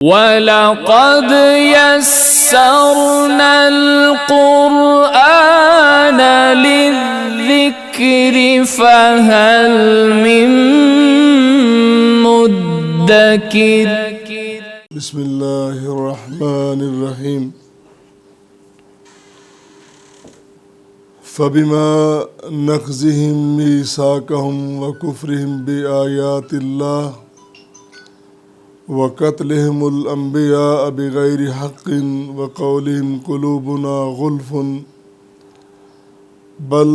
وَلَقَدْ يَسَّرْنَا الْقُرْآنَ لِلذِّكْرِ فَهَلْ مِن مُّدَّكِرٍ بسم اللہ الرحمن الرحیم فَبِمَا نَقْضِهِم مِّيثَاقَهُمْ وَكُفْرِهِم بِآيَاتِ اللَّهِ وَقَتْلِهِمُ الْأَنبِيَاءَ بِغَيْرِ حَقٍّ وَقَوْلِهِمْ قُلُوبُنَا غُلْفٌ بَلْ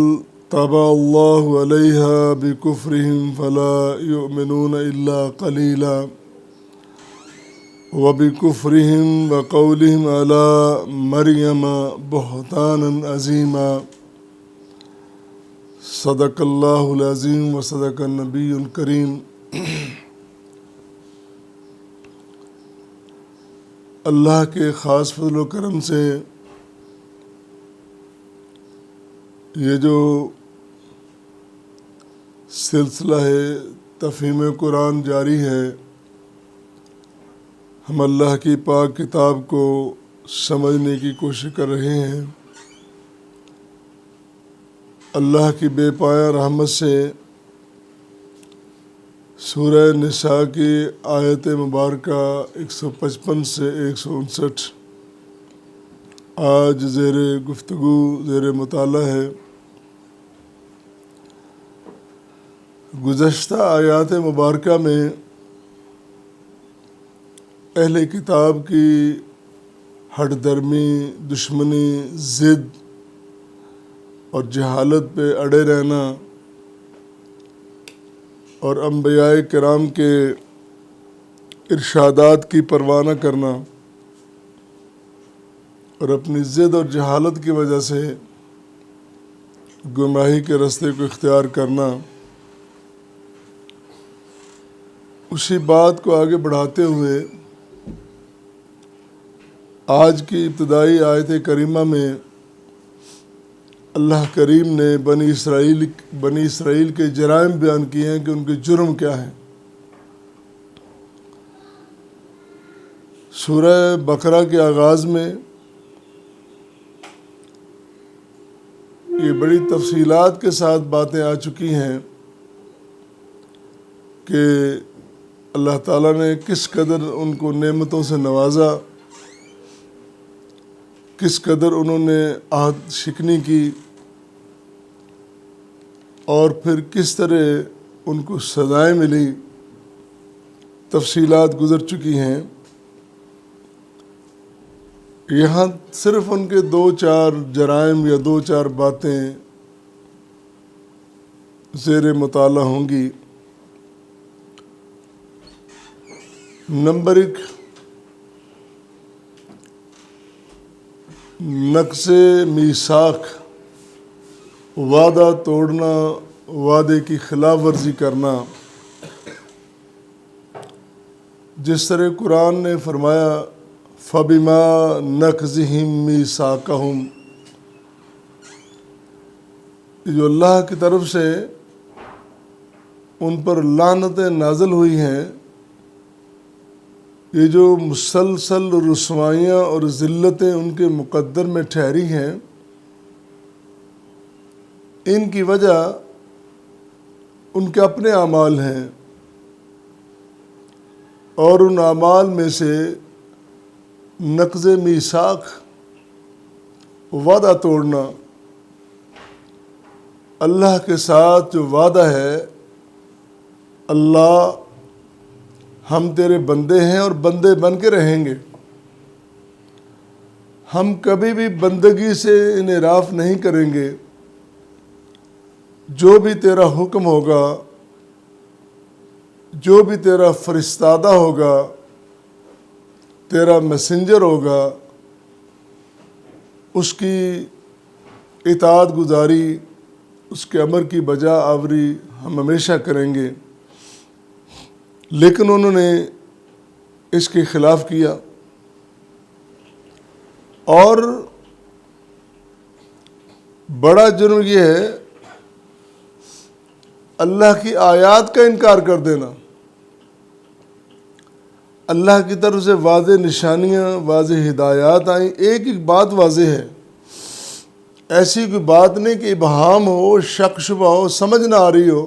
طَبَعَ اللَّهُ عَلَيْهَا بِكُفْرِهِمْ فَلَا يُؤْمِنُونَ إِلَّا قَلِيلًا وَبِكُفْرِهِمْ وَقَوْلِهِمْ عَلَى مَرْيَمَ بُهْتَانًا عَظِيمًا صدق اللہ العظیم وصدق النبی الکریم۔ اللہ کے خاص فضل و کرم سے یہ جو سلسلہ ہے تفہیم قرآن جاری ہے، ہم اللہ کی پاک کتاب کو سمجھنے کی کوشش کر رہے ہیں۔ اللہ کی بے پایہ رحمت سے سورہ نساء کی آیت مبارکہ 155 سے 159 آج زیر گفتگو زیر مطالعہ ہے۔ گزشتہ آیات مبارکہ میں اہل کتاب کی ہٹ درمی، دشمنی، ضد اور جہالت پہ اڑے رہنا اور انبیاء کرام کے ارشادات کی پرواہ نہ کرنا اور اپنی ضد اور جہالت کی وجہ سے گمراہی کے راستے کو اختیار کرنا، اسی بات کو آگے بڑھاتے ہوئے آج کی ابتدائی آیت کریمہ میں اللہ کریم نے بنی اسرائیل کے جرائم بیان کیے ہیں کہ ان کے جرم کیا ہیں۔ سورہ بقرہ کے آغاز میں یہ بڑی تفصیلات کے ساتھ باتیں آ چکی ہیں کہ اللہ تعالیٰ نے کس قدر ان کو نعمتوں سے نوازا، کس قدر انہوں نے عہد شکنی کی اور پھر کس طرح ان کو سزائیں ملی، تفصیلات گزر چکی ہیں۔ یہاں صرف ان کے 2-4 جرائم یا 2-4 باتیں زیر مطالعہ ہوں گی۔ نمبر 1، نقض میثاق، وعدہ توڑنا، وعدے کی خلاف ورزی کرنا۔ جس طرح قرآن نے فرمایا فَبِمَا نَقْضِهِم مِّيثَاقَهُم، جو اللہ کی طرف سے ان پر لعنتیں نازل ہوئی ہیں، یہ جو مسلسل رسوائیاں اور ذلتیں ان کے مقدر میں ٹھہری ہیں، ان کی وجہ ان کے اپنے اعمال ہیں، اور ان اعمال میں سے نقض میثاق، وعدہ توڑنا، اللہ کے ساتھ جو وعدہ ہے، اللہ ہم تیرے بندے ہیں اور بندے بن کے رہیں گے، ہم کبھی بھی بندگی سے انحراف نہیں کریں گے، جو بھی تیرا حکم ہوگا، جو بھی تیرا فرستادہ ہوگا، تیرا میسنجر ہوگا، اس کی اطاعت گزاری، اس کے امر کی بجا آوری ہم ہمیشہ کریں گے۔ لیکن انہوں نے اس کے خلاف کیا اور بڑا جرم یہ ہے اللہ کی آیات کا انکار کر دینا۔ اللہ کی طرف سے واضح نشانیاں، واضح ہدایات آئیں. ایک ایک بات واضح ہے، ایسی کوئی بات نہیں کہ ابہام ہو، شک شبہ ہو، سمجھ نہ آ رہی ہو،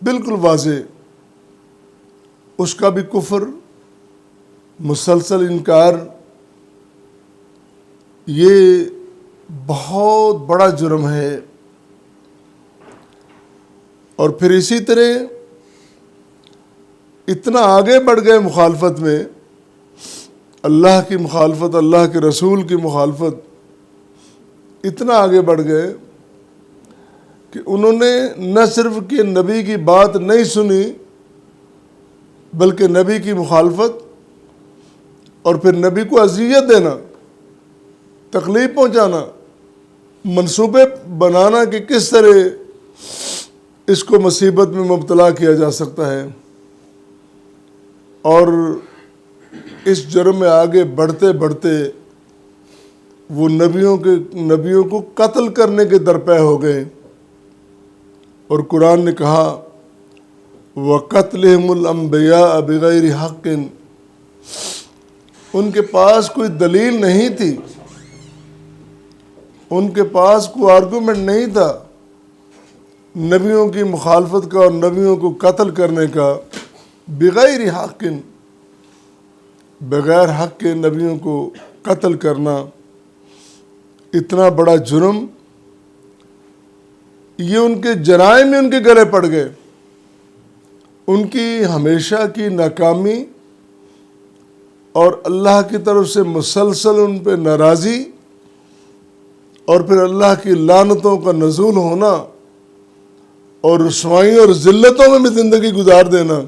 بالکل واضح. اس کا بھی کفر، مسلسل انکار، یہ بہت بڑا جرم ہے. اور پھر اسی طرح اتنا آگے بڑھ گئے مخالفت میں، اللہ کی مخالفت، اللہ کے رسول کی مخالفت، اتنا آگے بڑھ گئے کہ انہوں نے نہ صرف کہ نبی کی بات نہیں سنی بلکہ نبی کی مخالفت اور پھر نبی کو اذیت دینا، تکلیف پہنچانا، منصوبے بنانا کہ کس طرح اس کو مصیبت میں مبتلا کیا جا سکتا ہے. اور اس جرم میں آگے بڑھتے بڑھتے وہ نبیوں کو قتل کرنے کے درپے ہو گئے. اور قرآن نے کہا وَقَتْلِهِمُ الْأَنْبِيَاءَ بِغَيْرِ حَقٍ، ان کے پاس کوئی دلیل نہیں تھی، ان کے پاس کوئی آرگومنٹ نہیں تھا نبیوں کی مخالفت کا اور نبیوں کو قتل کرنے کا. بغیر حق، بغیر حق کے نبیوں کو قتل کرنا اتنا بڑا جرم، یہ ان کے جرائم میں ان کے گلے پڑ گئے. ان کی ہمیشہ کی ناکامی اور اللہ کی طرف سے مسلسل ان پہ ناراضی اور پھر اللہ کی لعنتوں کا نزول ہونا اور رسوائیوں اور ذلتوں میں بھی زندگی گزار دینا.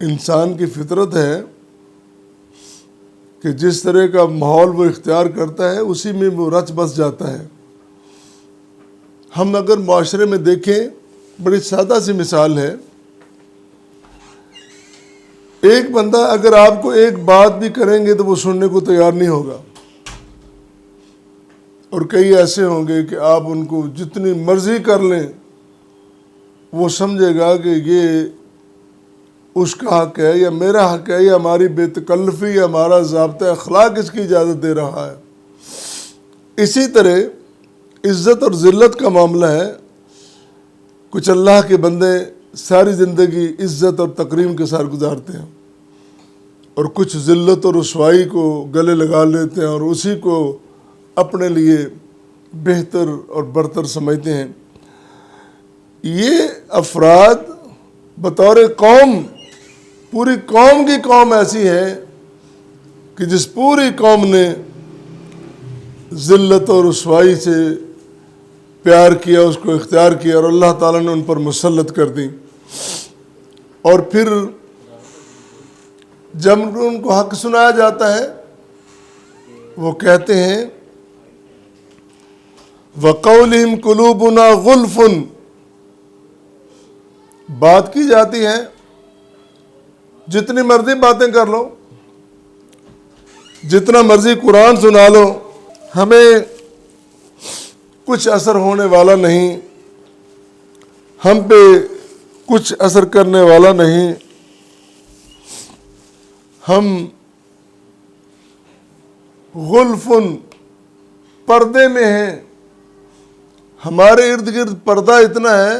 انسان کی فطرت ہے کہ جس طرح کا ماحول وہ اختیار کرتا ہے اسی میں وہ رچ بس جاتا ہے. ہم اگر معاشرے میں دیکھیں، بڑی سادہ سی مثال ہے، ایک بندہ اگر آپ کو ایک بات بھی کریں گے تو وہ سننے کو تیار نہیں ہوگا، اور کئی ایسے ہوں گے کہ آپ ان کو جتنی مرضی کر لیں وہ سمجھے گا کہ یہ اس کا حق ہے یا میرا حق ہے یا ہماری بے تکلفی یا ہمارا ضابطہ اخلاق اس کی اجازت دے رہا ہے. اسی طرح عزت اور ذلت کا معاملہ ہے. کچھ اللہ کے بندے ساری زندگی عزت اور تکریم کے ساتھ گزارتے ہیں اور کچھ ذلت اور رسوائی کو گلے لگا لیتے ہیں اور اسی کو اپنے لیے بہتر اور برتر سمجھتے ہیں. یہ افراد بطور قوم، پوری قوم کی قوم ایسی ہے کہ جس پوری قوم نے ذلت اور رسوائی سے پیار کیا، اس کو اختیار کیا اور اللہ تعالیٰ نے ان پر مسلط کر دی. اور پھر جب ان کو حق سنایا جاتا ہے وہ کہتے ہیں وَقَوْلِهِمْ قُلُوبُنَا غُلْفٌ، بات کی جاتی ہے، جتنی مرضی باتیں کر لو، جتنا مرضی قرآن سنا لو، ہمیں کچھ اثر ہونے والا نہیں، ہم پہ کچھ اثر کرنے والا نہیں. ہم غلفن، پردے میں ہیں، ہمارے ارد گرد پردہ اتنا ہے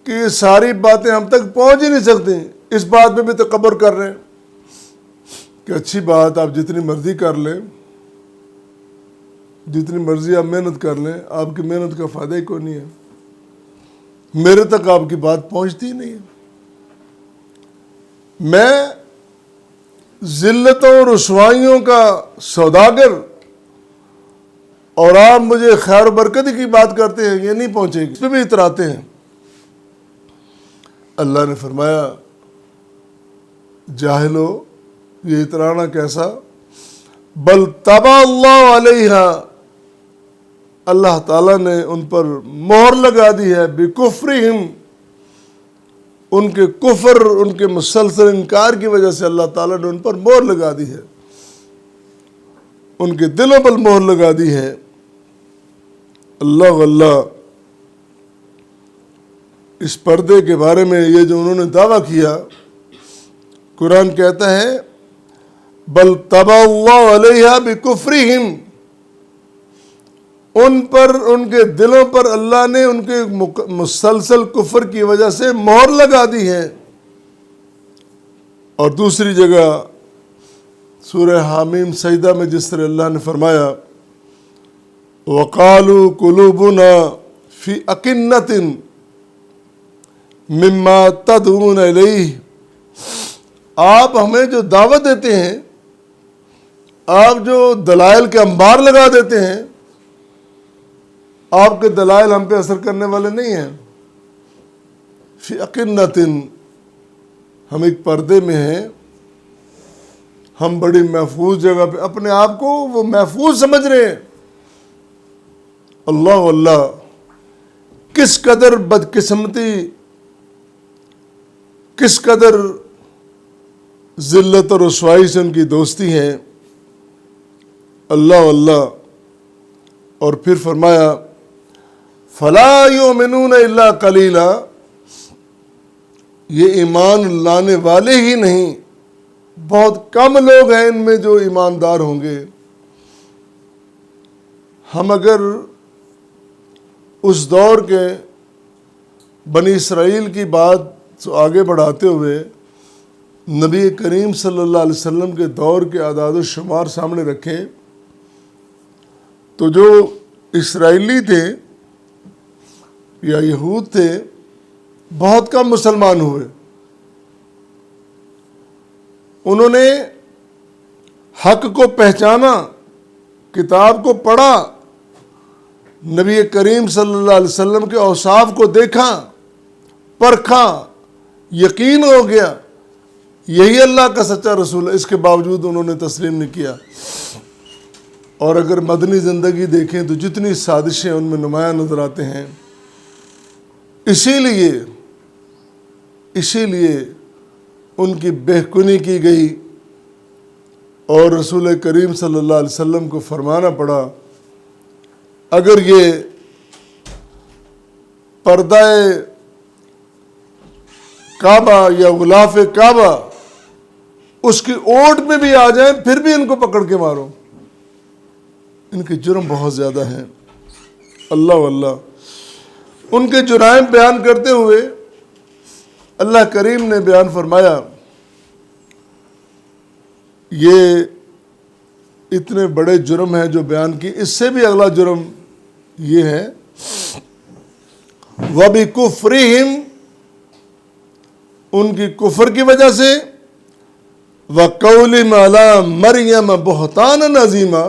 کہ یہ ساری باتیں ہم تک پہنچ ہی نہیں سکتی. اس بات میں بھی تکبر کر رہے ہیں کہ اچھی بات آپ جتنی مرضی کر لیں، جتنی مرضی آپ محنت کر لیں، آپ کی محنت کا فائدہ ہی کوئی نہیں ہے، میرے تک آپ کی بات پہنچتی ہی نہیں ہے. میں ذلتوں اور رسوائیوں کا سوداگر اور آپ مجھے خیر و برکت کی بات کرتے ہیں، یہ نہیں پہنچے گی. اس پہ بھی اتراتے ہیں. اللہ نے فرمایا جاہلو، یہ اترانا کیسا؟ بل طبع اللہ علیہا، اللہ تعالیٰ نے ان پر مہر لگا دی ہے، بکفرہم، ان کے کفر، ان کے مسلسل انکار کی وجہ سے اللہ تعالیٰ نے ان پر مہر لگا دی ہے، ان کے دلوں پر مہر لگا دی ہے. اللہ واللہ اس پردے کے بارے میں یہ جو انہوں نے دعویٰ کیا، قرآن کہتا ہے بل طبع اللہ علیہا بکفرہم، ان پر، ان کے دلوں پر اللہ نے ان کے مسلسل کفر کی وجہ سے مہر لگا دی ہے۔ اور دوسری جگہ سورہ حامیم سجدہ میں جس طرح اللہ نے فرمایا وَقَالُوا قُلُوبُنَا فِي أَكِنَّةٍ مِّمَّا تَدْعُونَ إِلَيْهِ، آپ ہمیں جو دعوت دیتے ہیں، آپ جو دلائل کے انبار لگا دیتے ہیں، آپ کے دلائل ہم پہ اثر کرنے والے نہیں ہیں۔ فی اکنۃ، ہم ایک پردے میں ہیں، ہم بڑی محفوظ جگہ پہ اپنے آپ کو وہ محفوظ سمجھ رہے ہیں۔ اللہ اللہ، کس قدر بدقسمتی، کس قدر ذلت اور رسوائی سے ان کی دوستی ہے۔ اللہ اللہ، اور پھر فرمایا فَلَا يُؤْمِنُونَ إِلَّا قَلِيلًا، یہ ایمان لانے والے ہی نہیں، بہت کم لوگ ہیں ان میں جو ایماندار ہوں گے۔ ہم اگر اس دور کے بنی اسرائیل کی بات آگے بڑھاتے ہوئے نبی کریم صلی اللہ علیہ وسلم کے دور کے اعداد و شمار سامنے رکھیں تو جو اسرائیلی تھے یا یہود تھے، بہت کم مسلمان ہوئے۔ انہوں نے حق کو پہچانا، کتاب کو پڑھا، نبی کریم صلی اللہ علیہ وسلم کے اوصاف کو دیکھا، پرکھا، یقین ہو گیا یہی اللہ کا سچا رسول ہے، اس کے باوجود انہوں نے تسلیم نہیں کیا۔ اور اگر مدنی زندگی دیکھیں تو جتنی سازشیں ان میں نمایاں نظر آتے ہیں۔ اسی لیے ان کی بہکنی کی گئی اور رسول کریم صلی اللہ علیہ وسلم کو فرمانا پڑا اگر یہ پردہ کعبہ یا غلاف کعبہ اس کی اوٹ میں بھی آ جائیں پھر بھی ان کو پکڑ کے مارو، ان کے جرم بہت زیادہ ہیں۔ اللہ واللہ، ان کے جرائم بیان کرتے ہوئے اللہ کریم نے بیان فرمایا یہ اتنے بڑے جرم ہیں جو بیان کی، اس سے بھی اگلا جرم یہ ہے وَبِكُفْرِهِمْ، ان کی کفر کی وجہ سے، وَقَوْلِهِمْ عَلَىٰ مَرْيَمَ بُهْتَانًا عَظِيمًا،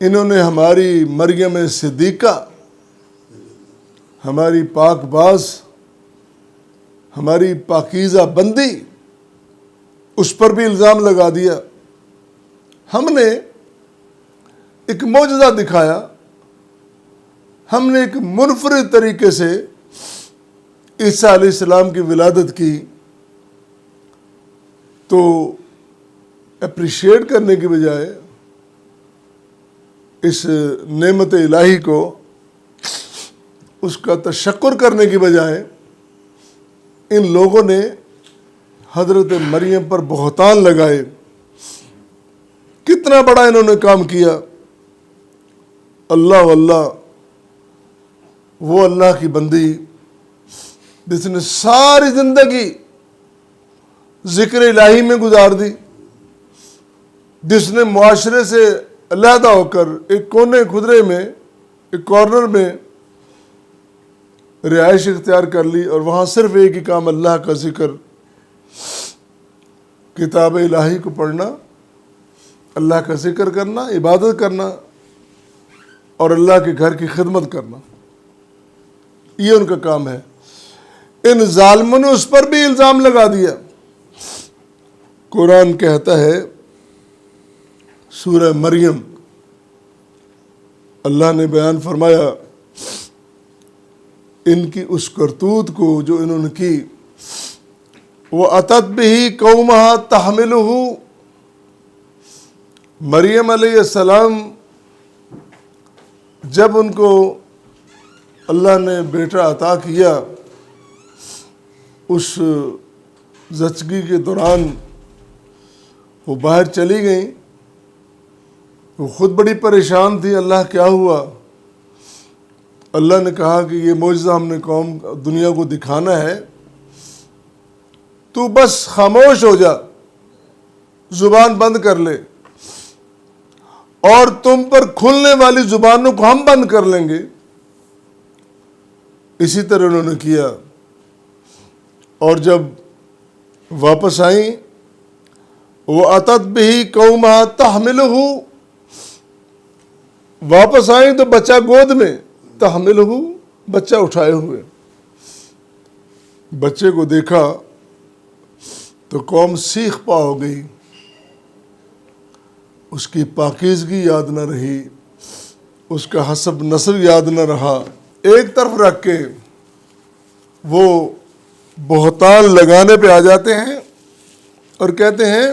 انہوں نے ہماری مریم صدیقہ، ہماری پاک باز، ہماری پاکیزہ بندی، اس پر بھی الزام لگا دیا۔ ہم نے ایک معجزہ دکھایا، ہم نے ایک منفرد طریقے سے عیسیٰ علیہ السلام کی ولادت کی، تو اپریشیٹ کرنے کی بجائے، اس نعمت الہی کو، اس کا تشکر کرنے کی بجائے ان لوگوں نے حضرت مریم پر بہتان لگائے۔ کتنا بڑا انہوں نے کام کیا۔ اللہ واللہ، وہ اللہ کی بندی جس نے ساری زندگی ذکر الہی میں گزار دی، جس نے معاشرے سے علیحدہ ہو کر ایک کونے خدرے میں، ایک کارنر میں رہائش اختیار کر لی، اور وہاں صرف ایک ہی کام، اللہ کا ذکر، کتاب الہی کو پڑھنا، اللہ کا ذکر کرنا، عبادت کرنا، اور اللہ کے گھر کی خدمت کرنا، یہ ان کا کام ہے۔ ان ظالموں نے اس پر بھی الزام لگا دیا۔ قرآن کہتا ہے سورہ مریم، اللہ نے بیان فرمایا ان کی اس کرتوت کو جو انہوں نے کی، وَأَتَتْ بِهِ قَوْمَهَا تَحْمِلُهُ، مریم علیہ السلام جب ان کو اللہ نے بیٹا عطا کیا، اس زچگی کے دوران وہ باہر چلی گئیں، وہ خود بڑی پریشان تھی، اللہ کیا ہوا؟ اللہ نے کہا کہ یہ معجزہ ہم نے قوم دنیا کو دکھانا ہے، تو بس خاموش ہو جا، زبان بند کر لے، اور تم پر کھلنے والی زبانوں کو ہم بند کر لیں گے۔ اسی طرح انہوں نے کیا، اور جب واپس آئیں وَأَتَتْ بِهِ قَوْمَهَا تَحْمِلُهُ، واپس آئیں تو بچہ گود میں، تحملہ بچہ اٹھائے ہوئے، بچے کو دیکھا تو قوم سیخ پا ہو گئی، اس کی پاکیزگی یاد نہ رہی، اس کا حسب نسب یاد نہ رہا۔ ایک طرف رکھ کے وہ بہتان لگانے پہ آ جاتے ہیں اور کہتے ہیں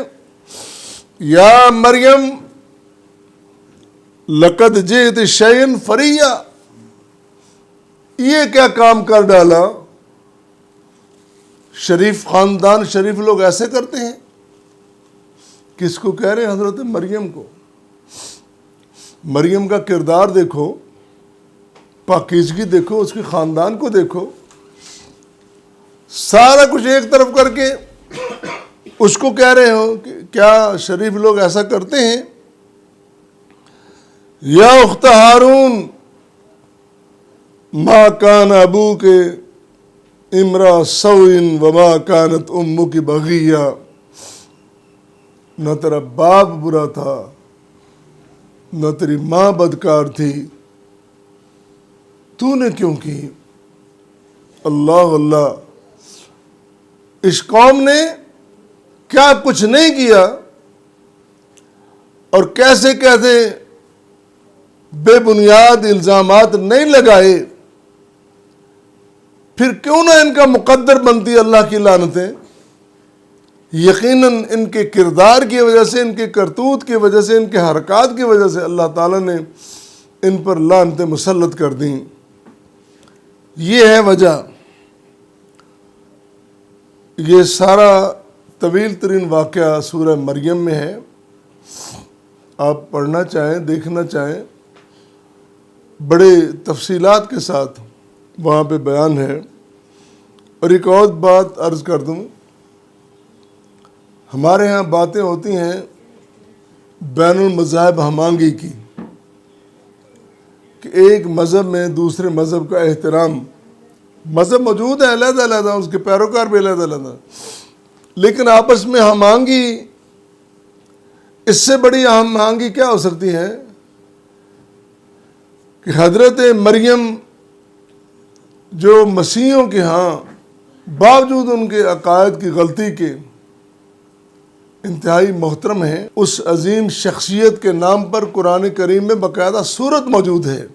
یا مریم لقد جئت شیئا فریا، یہ کیا کام کر ڈالا؟ شریف خاندان، شریف لوگ ایسے کرتے ہیں؟ کس کو کہہ رہے ہیں؟ حضرت مریم کو۔ مریم کا کردار دیکھو، پاکیزگی دیکھو، اس کے خاندان کو دیکھو، سارا کچھ ایک طرف کر کے اس کو کہہ رہے ہو کہ کیا شریف لوگ ایسا کرتے ہیں؟ یا اخت ہارون ما کان ابوک امرا سوء وما کانت امک بغیہ، نہ تیرا باپ برا تھا نہ تیری ماں بدکار تھی، تو نے کیوں کی؟ اللہ اللہ، اس قوم نے کیا کچھ نہیں کیا، اور کیسے کیسے بے بنیاد الزامات نہیں لگائے، پھر کیوں نہ ان کا مقدر بنتی اللہ کی لعنتیں؟ یقیناً ان کے کردار کی وجہ سے، ان کے کرتوت کی وجہ سے، ان کے حرکات کی وجہ سے اللہ تعالیٰ نے ان پر لعنتیں مسلط کر دیں۔ یہ ہے وجہ۔ یہ سارا طویل ترین واقعہ سورہ مریم میں ہے، آپ پڑھنا چاہیں، دیکھنا چاہیں، بڑے تفصیلات کے ساتھ وہاں پہ بیان ہے۔ اور ایک اور بات عرض کر دوں، ہمارے ہاں باتیں ہوتی ہیں بین المذاہب ہمانگی کی، کہ ایک مذہب میں دوسرے مذہب کا احترام، مذہب موجود ہے علیحدہ علیحدہ، اس کے پیروکار بھی علیحدہ علیحدہ، لیکن آپس میں ہم آہنگی، اس سے بڑی ہم آہنگی کیا ہو سکتی ہے کہ حضرت مریم جو مسیحیوں کے ہاں باوجود ان کے عقائد کی غلطی کے انتہائی محترم ہیں، اس عظیم شخصیت کے نام پر قرآن کریم میں باقاعدہ سورت موجود ہے،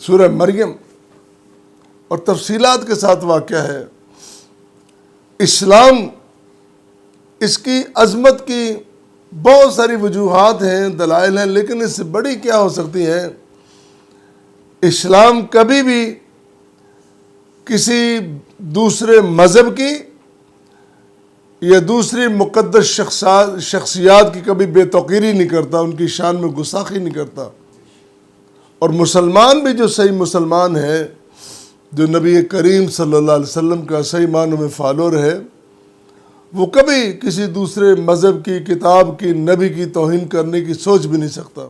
سورہ مریم، اور تفصیلات کے ساتھ واقعہ ہے۔ اسلام، اس کی عظمت کی بہت ساری وجوہات ہیں، دلائل ہیں، لیکن اس سے بڑی کیا ہو سکتی ہے؟ اسلام کبھی بھی کسی دوسرے مذہب کی یا دوسری مقدس شخصیات کی کبھی بے توقیری نہیں کرتا، ان کی شان میں گستاخی نہیں کرتا۔ اور مسلمان بھی جو صحیح مسلمان ہے، جو نبی کریم صلی اللہ علیہ وسلم کا صحیح معنوں میں فالوور ہے، وہ کبھی کسی دوسرے مذہب کی، کتاب کی، نبی کی توہین کرنے کی سوچ بھی نہیں سکتا۔